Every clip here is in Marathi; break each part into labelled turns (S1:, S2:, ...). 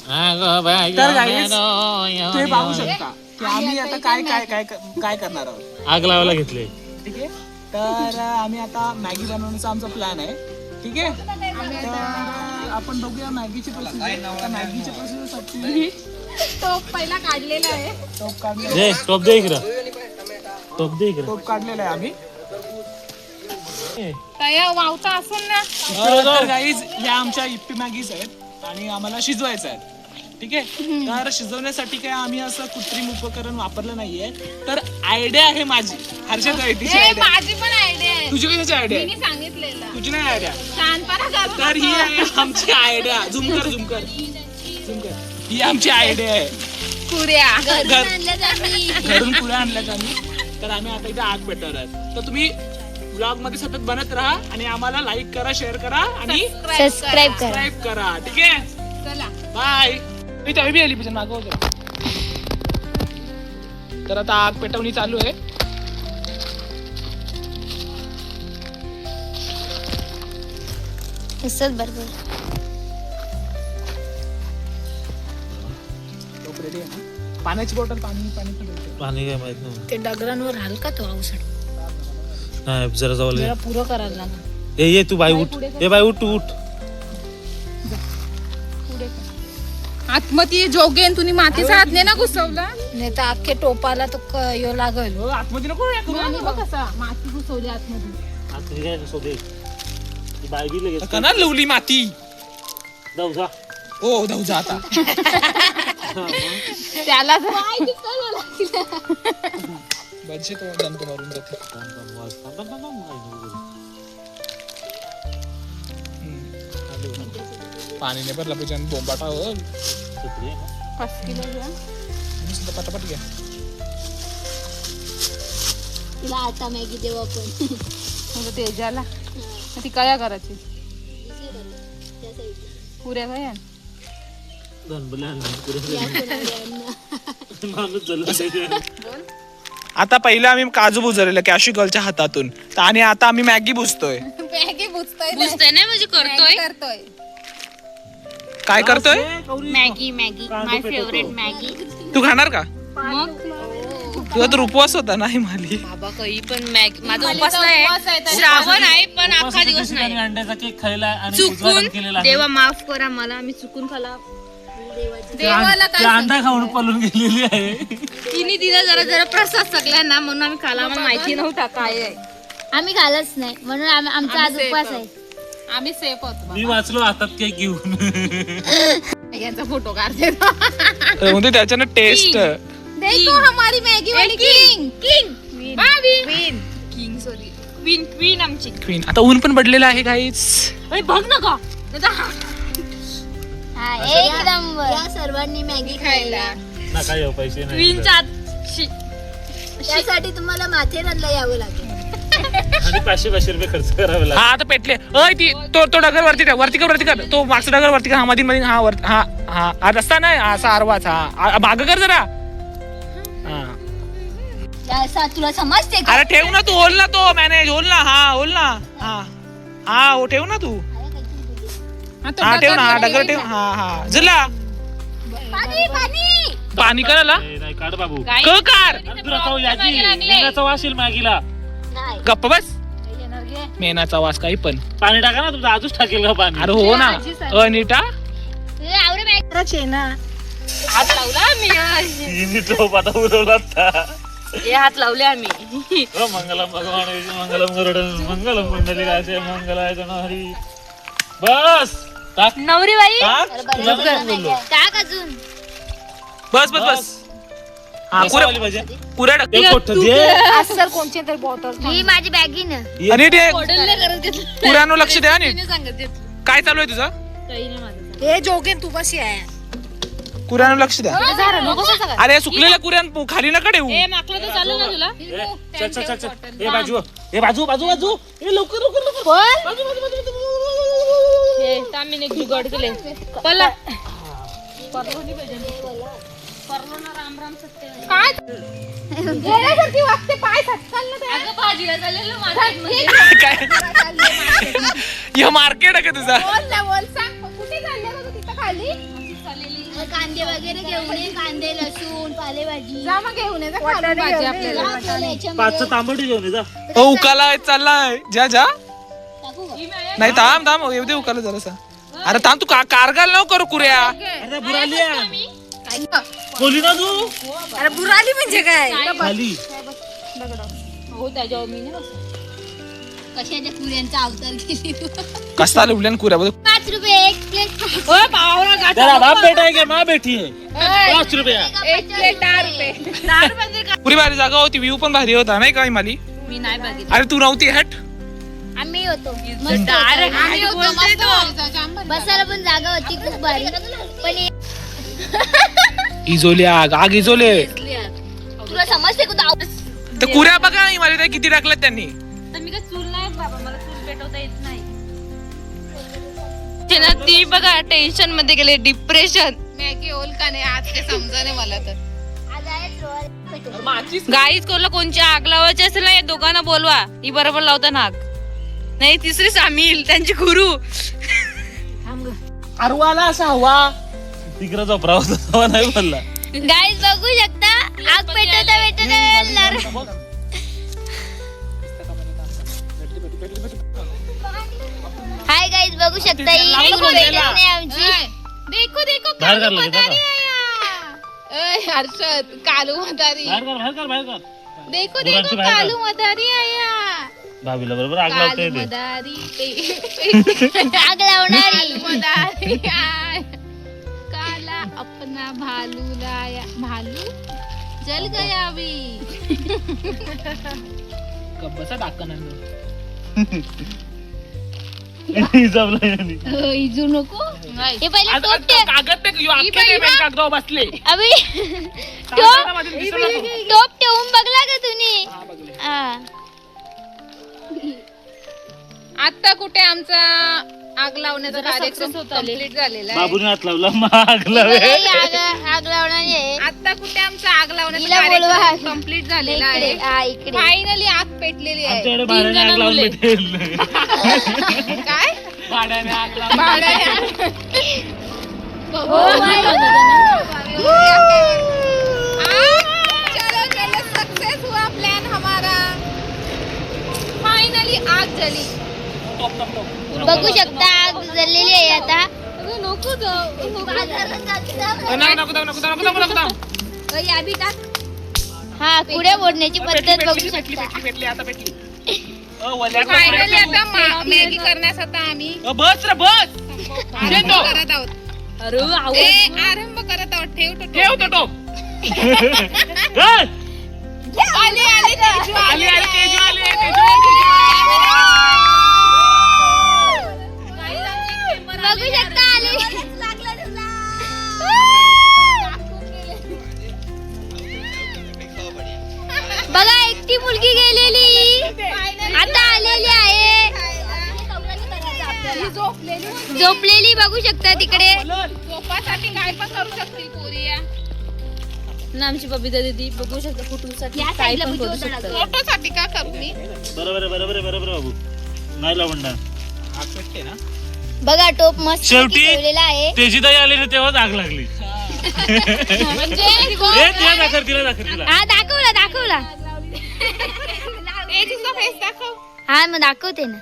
S1: तर गाईज तुम्ही पाहू शकता की आम्ही आता काय काय काय काय करणार आहोत.
S2: आग लावायला घेतले.
S1: ठीक आहे, तर आम्ही आता मॅगी बनवण्याचा आमचा प्लॅन आहे. ठीक आहे, तर आपण बघूया मॅगीची प्रोसिजर. आता मॅगीच्या प्रोसिजरसाठी
S3: टोप पहिला काढलेला आहे.
S1: टोप काढलेला
S2: दे टोप दे इकडं. टोप दे इकडं.
S1: टोप काढलेला आहे आम्ही.
S3: तया वावता असून ना.
S1: तर गाईज ह्या आमच्या इप्पी मॅगीज आहेत आणि आम्हाला शिजवायचं आहे. ठीक आहे, तर शिजवण्यासाठी काय आम्ही असं कृत्रिम उपकरण वापरलं नाहीये. तर आयडिया आहे माझी, हर्षद आहे तिची आयडिया.
S3: माझी पण आयडिया आहे.
S1: तुझी कशाची आयडिया
S3: मी
S1: आहे?
S3: सांगितलेलं.
S1: तुझी नाही आयडिया.
S3: शानपणा करू
S1: तर ही
S3: नका.
S1: आहे आमची आयडिया. झुमकर झुमकर झुमकर ही आमची आयडिया आहे.
S3: पुऱ्या
S1: घरून पुऱ्या आणल्यात आम्ही. तर आम्ही आता इथे आग पेटवणार आहे. तर तुम्ही ब्लॉग मध्ये सतत बनत राहा आणि आम्हाला लाईक करा, शेअर करा आणि सबस्क्राईब करा. ठीक आहे,
S3: चला
S1: बाय. इथे अभी आली पिजन मागव. तर आता आग पेटवणी चालू आहे. रेडी आहे ना? पाण्याची बॉटल पाणी पाणी
S2: पाणी काय माहित नाही.
S4: ते डगरांवर हलका तो औषध
S2: नाही जरा जाऊ
S4: जरा पुरं करायला लागलं.
S2: ये तू बाई उठ. ये बाई उठ उठ.
S3: आत्मती जोगेन तुम्ही मातीचा हात नाही ना घुसवला.
S4: नाही तर अख्खे टोपाला तो यो लागल.
S1: हो, आतमध्ये नको या करू.
S3: आणि बघ कसा माती घुसवली आतमध्ये.
S2: आता काय कसं दे. ती बाई बी लगेच
S1: कना लवली माती.
S2: जाऊ जा.
S1: ओ धाऊ जा आता.
S3: त्याला
S1: बदशे तो दंत मारून जाते. पाणी नाही भरला पूजन बोंबाटा हो. पटापट घ्या.
S4: तिला आता मॅगी देऊ आपण.
S3: तेजाला ती काय करायची पुऱ्या काय
S1: आता पहिलं आम्ही काजू बुजवलेलं कॅशू गर्लच्या हातातून. आणि आता आम्ही मॅगी बुजतोय.
S3: मॅगी बुजतोय
S4: नाही म्हणजे
S3: करतोय.
S1: काय करतोय?
S4: मॅगी माय फेवरेट मॅगी.
S1: तू खाणार का?
S4: मग
S1: तुझा तर उपवास होता नाही माली.
S4: बाबा काही पण मॅगी माझा उपास नाही. श्रावण आहे पण अख्खा दिवस नाही.
S2: अंड्याचा केक खायला आणि उद्घाटन
S4: चुकून
S2: केलेला आहे.
S4: देवा माफ करा मला. मी चुकून खाला.
S3: देवाला
S2: ती अंडा खाऊन पळून गेलेली आहे.
S4: तिने दिला जरा जरा प्रसाद सगळ्यांना म्हणून आम्ही खाला. आम्हाला माहिती नव्हता काय आहे. आम्ही खालच नाही म्हणून आमचा आज उपवास आहे.
S3: आम्ही सेफ होतो.
S2: मी वाचलो हातात केक घेऊन.
S3: यांचा फोटो काढते.
S1: म्हणजे त्याच्यानं टेस्ट.
S3: देखो हमारी मॅगी वाली किंग किंग सॉरी क्वीन आमची.
S1: क्वीन. आता ऊन पण पडलेलं आहे गाईज.
S4: बघ ना का एक नंबर. या सर्वांनी मॅगी खायला.
S2: नका येऊ पैसे नाही.
S4: क्वीनच्या त्यासाठी तुम्हाला माथेरानला यावं लागेल.
S2: आणि 500 रुपये खर्च करावे लागेल.
S1: हा आता पेटले. अय ती तो डगर वरती कर. वरती कर. तो मागचा डगर वरती कर. हा मध्ये मध्ये. हा वर. हा रस्ता नाही असा आरवाच. हा माग कर जरा.
S4: तुला समजते
S1: अरे ठेव ना तू. होल ना तो मॅनेज. होल ना. हा होल ना. हा हो ठेव ना तू. हा ठेव ना. हा डगर ठेव. हा जुला पाणी करायला
S2: नाही काढ बाबू.
S1: कार
S2: तुला खाऊ याची मेनाचा वास येईल मॅगीला.
S1: गप्प बस. मेनाचा वास काही पण.
S2: पाणी टाका ना तुमचं आजच टाकेल का पाणी.
S1: अरे हो ना. अनिटा
S4: हात लावला आम्ही.
S2: टोप आता उडवला आता.
S4: हे हात लावले आम्ही.
S2: मंगलम भगवान विष्णू मंगलम गरुडन मंगलम कुंडलिकाचे मंगलाय गणहरी. बस टाक.
S4: नवरी बाई
S2: बोललो.
S4: टाक अजून.
S1: बस. हा
S2: रसावाली भाजी.
S1: पुऱ्या
S2: ते कोठं दे.
S3: सर कोणची तरी बॉटल
S4: ही माझी बॅगी ना.
S1: आणि ते
S4: करत घेतलं.
S1: पुऱ्यानं लक्ष द्या नीट.
S3: सांगत
S1: काय चालू आहे तुझं?
S4: काही नाही माझं.
S3: हे जोगेन तू कशी आहे.
S1: कुऱ्यानं लक्ष द्या. अरे सुकलेल्या कुऱ्यान खाली नका ठेवू.
S4: माकलं तर चालू ना तुला.
S2: चल. हे बाजू. हे लवकर.
S4: हे तामीने जुगाड केले. पला
S3: काय येण्यासारखी वागते. पाय सटकल ना.
S4: अगं भाजीला चाललेलं माझ्या.
S1: हे मार्केट आहे का तुझा?
S3: बोल सांग कुठे चालले का तू तिथं खाली.
S4: कांदे वगैरे घेऊन ये, कांदे लसूण पालेभाजी
S3: जा मग घेऊन ये, जा खाऊन भाजी आपल्याला.
S4: आपल्याला याच्यामध्ये
S2: 5 तांबट घेऊन ये जा.
S1: उकाला चाललाय जा जा.
S4: टाकू का?
S1: नाही थांब येऊ दे उकाला जरासा. अरे थांब तू कारगाल नको करू कुऱ्या.
S2: अरे बुराली बोली ना तू
S3: अरे बुराली म्हणजे काय?
S2: खाली
S3: हो त्याच्यावर मी नाही बसत.
S4: कशाच्या कुऱ्यांचा अवतार केली तू?
S1: कसा उडल्यान कुऱ्या बघ.
S4: 5 रुपये एक प्लेट.
S2: तेरा बाप बेटा है क्या माँ बेटी है? 5 रुपया.
S3: एक प्लेट 10 रुपये.
S1: पुरी भारी जागा होती, व्ह्यू पण भारी होता नाही का माली?
S3: मी नाही बघितलं.
S1: अरे तू नव्हती हट.
S4: आम्ही होतो मस्त
S3: आम्ही होतो, मस्त होतो.
S4: बसायला पण जागा होती खूप भारी. पण
S1: इजोले आग इजोले.
S4: तुला समजते कुठं आवाज?
S1: तर कुऱ्या बघा नाही मला त्या किती टाकल्यात त्यांनी.
S3: तर मी काय चूल नाही बाबा, मला चूल पेटवता येत नाही. ना ती बघा टेन्शन मध्ये गेले, डिप्रेशन. मॅगी ओल का नाही आज ते समजाने मला तर.
S4: आज आहे ट्रोल.
S3: गाईच कोणला कोणची आग लावायची असेल ना, या दोघांना बोलवा, ही बरोबर लावता ना आग. नाही तिसरी सामील त्यांची गुरु.
S1: अरवाला असा हवा.
S2: तिकडे झोपरा होता नाही बोलला.
S4: गाईज बघू शकता आग पेटवता हाय गाईज बघू शकता ही पूर्ण पेटत नाही आमची.
S3: देखो देखो
S2: बाहेर काढलं की दादा?
S3: हर्षद कालू मदारी.
S2: बाहेर कर.
S3: देखो
S2: गुरांची
S3: देखो
S2: बाहेर
S3: कालू मदारी आया.
S2: भाभीला बरोबर आग लावता
S3: कालू
S2: येते.
S3: मदारी
S4: आग लावणारी
S3: मदारी आया. काला अपना भालू लाया. भालू जल गया भी.
S1: बसा दाखवणार.
S2: जमलं यांनी.
S4: इजू नको हे पहिले टोप ठेव.
S1: कागद ते कागदावर बसले.
S4: अभि टोप ठेवून बघला का तुम्ही? हा.
S3: आता कुठे आमचा आग लावण्याचा कार्यक्रम कम्प्लीट झालेला आहे.
S2: बाबूने हात लावला माग लावे.
S4: आग लावणारी आहे.
S3: आता कुठे आमचा आग लावण्याचा
S4: हिला बोलवा.
S3: कार्यक्रम कम्प्लीट झालेला आहे.
S4: इकडे, हा, इकडे.
S3: फायनली आग पेटलेली आहे.
S2: आमच्याकडे भाड्याने आग लावून भेटेल.
S3: काय
S1: भाड्याने आग लावली.
S3: भाड्याने.
S4: हो, माय.
S3: चलो चलो सक्सेस हुआ प्लान हमारा. फायनली आग जली.
S4: बघू शकता आग जळलेली आहे आता.
S3: नको जाऊ.
S4: या बी टाक. हा कुड्या ओढण्याची पद्धत बघू शकता.
S1: पेटली आता पेटली.
S3: फायनली आता मॅगी करण्यास आता आम्ही
S1: बस रे बस.
S3: आरंभ करत आहोत. आरंभ करत आहोत.
S1: ठेव तो टोप.
S3: आली आली तेजू आली.
S1: आली तेजू आली
S4: बघू शकता आले. बघा एकटी मुलगी गेलेली आता आलेली आहे. झोपलेली बघू शकता तिकडे.
S3: झोपासाठी काय पण करू शकतील पोरिया.
S4: आमची बबिता दीदी बघू शकता फोटोसाठी काय पण करू शकता.
S3: फोटोसाठी का करू मी?
S2: बरोबर बाबू नाही लावणार.
S1: आग पेटते ना.
S4: बघा टोप मस्त
S2: शेवटी
S4: ठेवलेला आहे.
S2: तेजी ताई आली ना तेव्हाच आग लागली.
S3: म्हणजे
S2: तिला
S4: हा दाखवला
S3: तेजूचा फेस दाखव.
S4: हा मग दाखवते ना.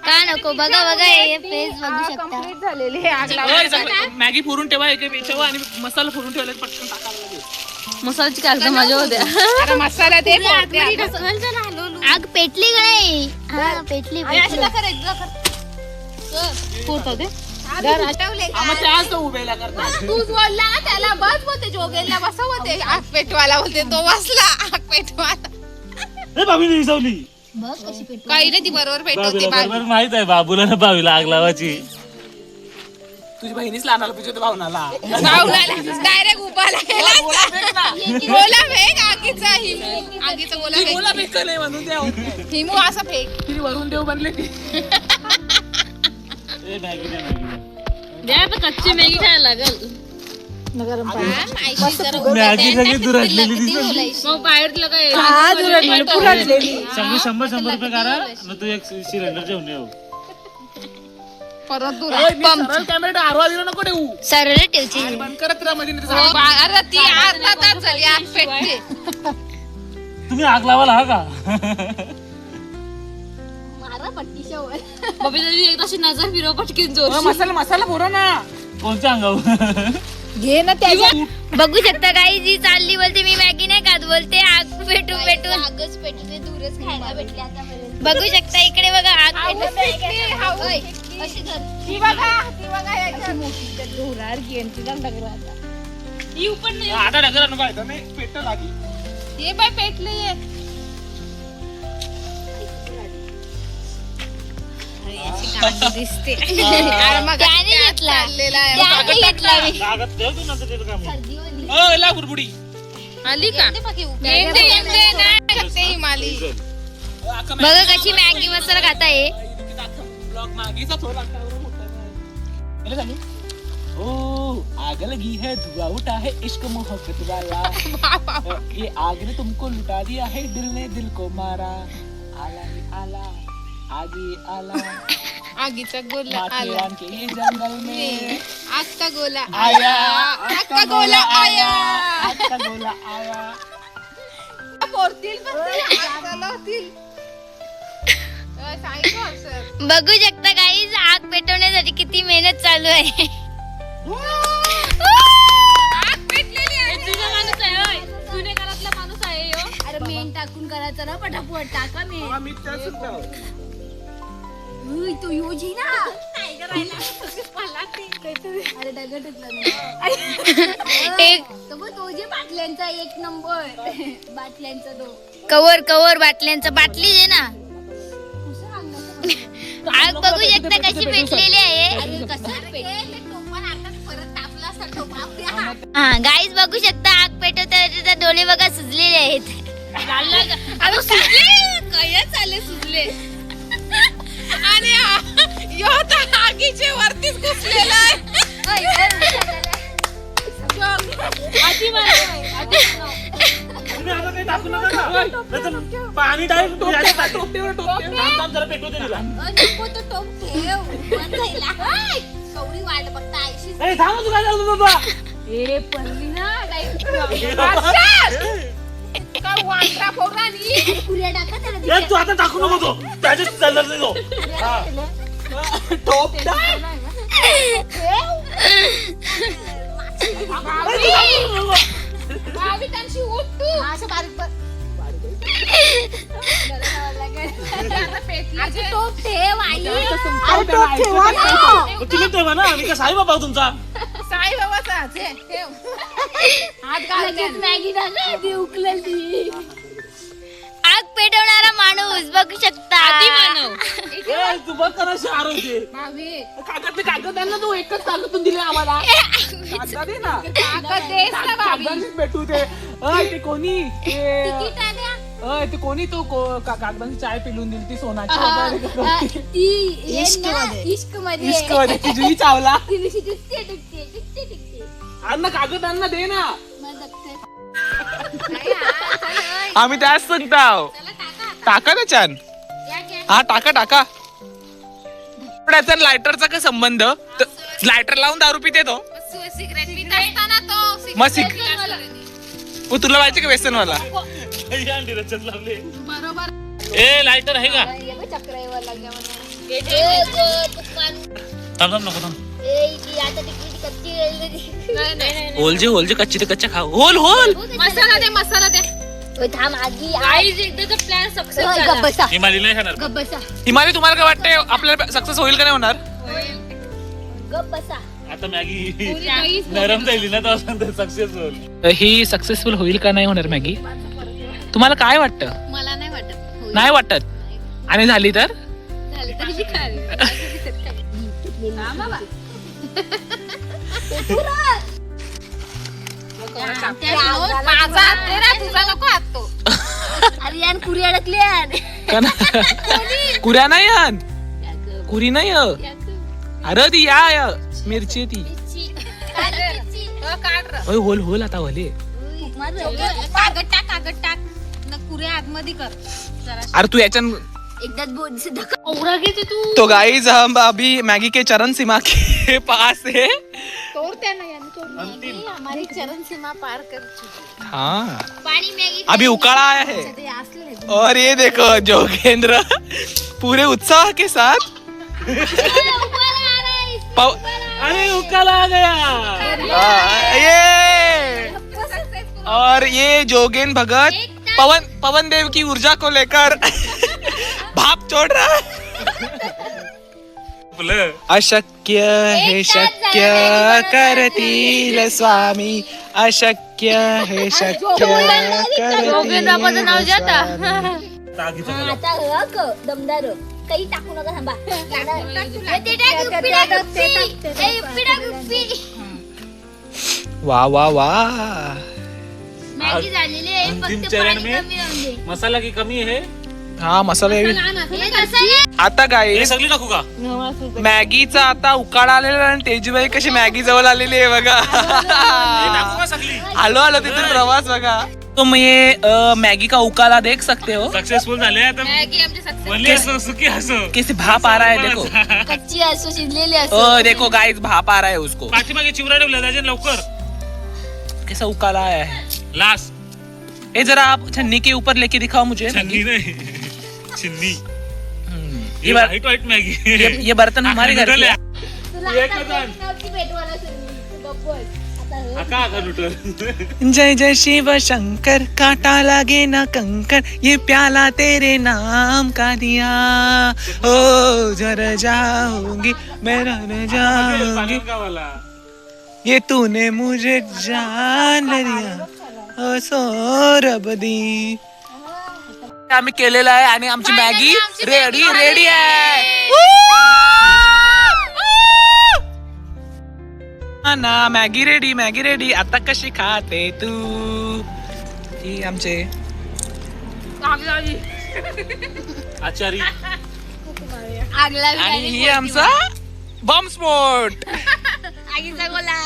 S4: का नको बघा हे फेस बघू शकता.
S3: कंप्लीट झालेली आहे आग
S1: ओय, सगळं मॅगी फोडून ठेवा एक ठेवा आणि मसाला फोडून ठेवला पटकन टाकायला लागेल.
S4: मसाल्याची कागद माझ्या होत्या.
S3: अरे मसाला दे.
S4: आग पेटली का नाही? हा पेटली.
S1: त्याच उभेला करतात.
S3: तूच बोलला ना त्याला बस होते जोगेला बसव होते. आग पेटवाला होते तो बसला आग पेटवाला.
S2: बाबी विसवली.
S4: बघ कशी पेटली.
S3: काही नाही ती बरोबर पेटवते.
S2: बाबूला बरोबर माहित आहे बाबूला ना बाबीला आग लावायची.
S1: तुझी बहिणीच लहानाला पूजते भावनाला.
S3: डायरेक्ट उभाला गेला. गोला फेक आगीचा आगीचा गोला फेक.
S1: फेक नाही म्हणून द्या.
S3: हिमू असा फेक.
S1: तिने वरून देव बनले ती.
S4: कच्ची मॅगी खायला लागल.
S2: मॅगी सगळी दुराटलेली दिसली. सगळी 100 रुपये करा ना तू एक सिलेंडर जेवण येऊ.
S3: परत दूर
S1: कॅमेरा आरवा दिला नको देऊ.
S4: सरळ ठेवची
S1: आणि बंद करत राहा मध्ये नाही तर
S3: हो, अरे ती अर्धा तास झाली आग पेटते.
S2: तुम्ही आग लावायला हा का?
S4: मारा पट्टीच्या वर बबी तरी एकदा अशी नजर फिरव पटकीन जोर
S1: मसाला मसाला बोरा ना.
S2: कोणत्या अंगावर?
S3: घे ना त्याच्या
S4: बघू शकता काही जी चालली बोलते मी मॅगी नाही खात बोलते आग पेटून पेटून आगच पेटते दूरच खायला भेटले आता बघू शकता इकडे बघा आग पेटते अशी धर
S3: ती बघा याच्यात.
S4: येऊ पण नाही
S2: आता ढकला नको.
S1: नाही पेट लागी.
S3: ये बाय पेटले ये. दिसते अरे मग
S4: त्याने घेतला
S3: चाललेला आहे.
S4: त्याने घेतला मी
S2: कागद ठेव तू नंतर त्याचं काम आहे.
S1: ला बुडबुडी.
S3: आली का येते ही माली.
S4: बघा कशी मॅगी मसाला खाता आहे
S1: ब्लॉग मागेचा थोडा ओ आग लगी है धुआं उठा है इश्क मोहब्बत वाला. ये आग ने तुमको लुटा दिया है दिल ने दिल को मारा. आला रे आला आगे आला
S3: आगीचा गोला आला
S1: माथेरान के ये जंगल में
S3: आग का गोला
S1: आया
S3: आग का गोला आया.
S1: आग का गोला आया.
S3: पोरतील पण ते आग चालवतील. सांगितलं सर.
S4: बघू शकता गाईज आग पेटवण्यासाठी किती मेहनत चालू आहे
S3: आग पेटलेली आहे.
S4: माणूस आहे होय जुने काळातला माणूस आहे अरे मेन टाकून करायचं ना पटापट टाका मेन
S1: मी त्याच
S4: तो योजी ना अरे डगर तो जे बाटल्यांचा एक नंबर बाटल्यांचा तो कवर कवर बाटल्यांचा बाटली दे ना आग बघू शकता कशी पेटलेली आहे हा गाईज बघू शकता आग पेटवता डोळे बघा सुजलेले आहेत अगं सुजले काय चालले सुजले
S3: आणि यो तर आगीच्या वरतीच घुसलेला आहे.
S2: तुम्ही आता काही टाकू नका ना. नाहीतर पाणी डायरेक्ट जरा पेटू दे तिला. ए, थांब तू काय झालं बाबा?
S3: काय वांद्रा पोरांनी.
S2: ए, तू आता टाकू नको तो. त्याच्यात चालणार नाही तो. हा.
S3: भाभी त्यांची उठ तू. आता पेटली
S4: टोप ठेव आई
S2: मग तुम्ही तेव्हा ना आम्ही काय साईबाबा आहोत तुमचा.
S3: साईबाबाचा ठेव. हात घाल.
S4: मॅगी उकलली आग पेटवणारा माणूस बघू शकता
S2: ए, तू बघ करा आरोग्य.
S3: भाभी
S1: कागद कागदांना तू एकच कागदून दिले आम्हाला. कागद दे ना.
S3: कागद देस ना भाभी.
S1: कागदांनीच भेटू दे. ते कोणी ते कोणी तो कागदांची चाय पिलून दिली ती सोनाची
S4: इश्क मध्ये
S1: इश्क मध्ये ती जुई चावला.
S4: टुकते
S1: अन्न कागद अन्न दे ना. आम्ही त्याच सांगताव. टाका त्याच्यान. हा टाका टाका. त्याचा लायटरचा काय संबंध? लायटर लावून दारू पिते तो.
S3: सिगरेट पीत असताना तो
S1: मग
S3: सिगरेट
S1: मग तुला पाहिजे का व्यसनवाला?
S2: हे अंडी रचत लावले.
S3: बरोबर.
S2: ए, लायटर आहे का?
S3: चक्रावर लागल्या म्हणून.
S2: थांब थांब नको थांब.
S1: होल जे कच्ची ते कच्च्या खा. होल होल
S3: मसाला दे मसाला दे.
S4: थांब आधी प्लॅन सक्सेस
S2: हिमाली नाही खाणार.
S1: हिमालय तुम्हाला काय वाटतंय आपल्याला सक्सेस होईल का नाही होणार?
S2: आता मॅगी नरम जाईल ना तर सक्सेस होईल.
S1: ही सक्सेसफुल होईल का नाही होणार मॅगी? तुम्हाला काय वाटतं?
S4: मला नाही वाटत
S1: नाही वाटत. आणि झाली तर
S4: झालं तरी
S3: माझा हात दे ना, तुझा नको हात तो.
S4: अरे यान कुरी अडकली यार
S1: कुऱ्या नाही यान. कुरी नाही अरे ती या मिरची ती.
S3: काढ र.
S1: होल होल आता होले.
S3: कागद टाक न कुऱ्या आतमध्ये कर जरा.
S1: अरे तू याच्यान
S4: एकदाच बोल औरा घेते तू
S1: तो गाइस हम अभी मैगी के चरण सीमा के पास है.
S3: तोड़ते ना यानी तोड़ते हमारी चरण सीमा पार कर चुकी
S1: हाँ
S4: पाणी मॅगी
S1: अभी उकाड़ा आया है
S3: ते असले
S1: और ये देखो जोगेंद्र पूरे उत्साह के साथ
S2: अरे उकाला आ गया.
S1: ये और ये जोगेन भगत पवन देव की ऊर्जा को लेकर भाप छोड़ रहा है. अशक्य हे शक्य करतील स्वामी अशक्य हे शक्य
S4: जोगेंद्राचं नाव जाता
S2: तागीचं
S4: दमदार काही टाकू नका थांबा ते टाक पिढा गुप्पी
S1: वा वा वा
S4: मॅगी झालेली आहे
S2: अंतिम
S4: फक्त
S2: चरण
S4: पाणी
S2: में
S4: कमी राहून दे
S2: मसाला की कमी है.
S1: हा मसाला
S4: हे कसं आहे?
S1: आता
S2: हे
S1: गाईस
S2: सगळी टाकू का?
S1: मॅगीचा आता उकाडा आलेला आणि तेजूबाई कशी मॅगी जवळ आलेली आहे बघा.
S2: हे टाकू का सगळी?
S1: आलो आलो तिथून प्रवास बघा. तुम ये मैगी का उकाला देख सकते हो
S2: सक्सेसफुल झाले आता.
S4: मॅगी आमची सक्सेस
S2: वली असो सुकी असो
S1: कैसे भाप आ रहा है देखो.
S4: कच्ची असो शिजलेली असो
S1: ओ देखो गाइस भाप आ रहा है उसको.
S2: पाठीमागे चिवरा ठेवला त्याच्या लवकर.
S1: कैसा उकाला आया है.
S2: लास्ट
S1: ये जरा आप छन्नी के ऊपर लेके दिखाओ मुझे.
S2: छन्नी नहीं चिन्नी.
S1: ये बार
S2: व्हाइट व्हाइट मॅगी.
S1: ये बर्तन हमारे घर के हैं. जय जय शिव शंकर कांटा लगे ना कंकर ये प्याला तेरे नाम का दिया ओ जर जाऊंगी मैं रह जाऊंगी ये तूने मुझे जान लिया ओ सौरभ दी. आम्ही केलेलं आहे आणि आमची मॅगी रेडी रेडी आहे. ना मॅगी रेडी आता कशी खाते तू. ही आमचे
S2: आचारी
S4: आगला
S1: आणि ही आमचा बॉम्ब स्फोट.
S4: आगीचा गोला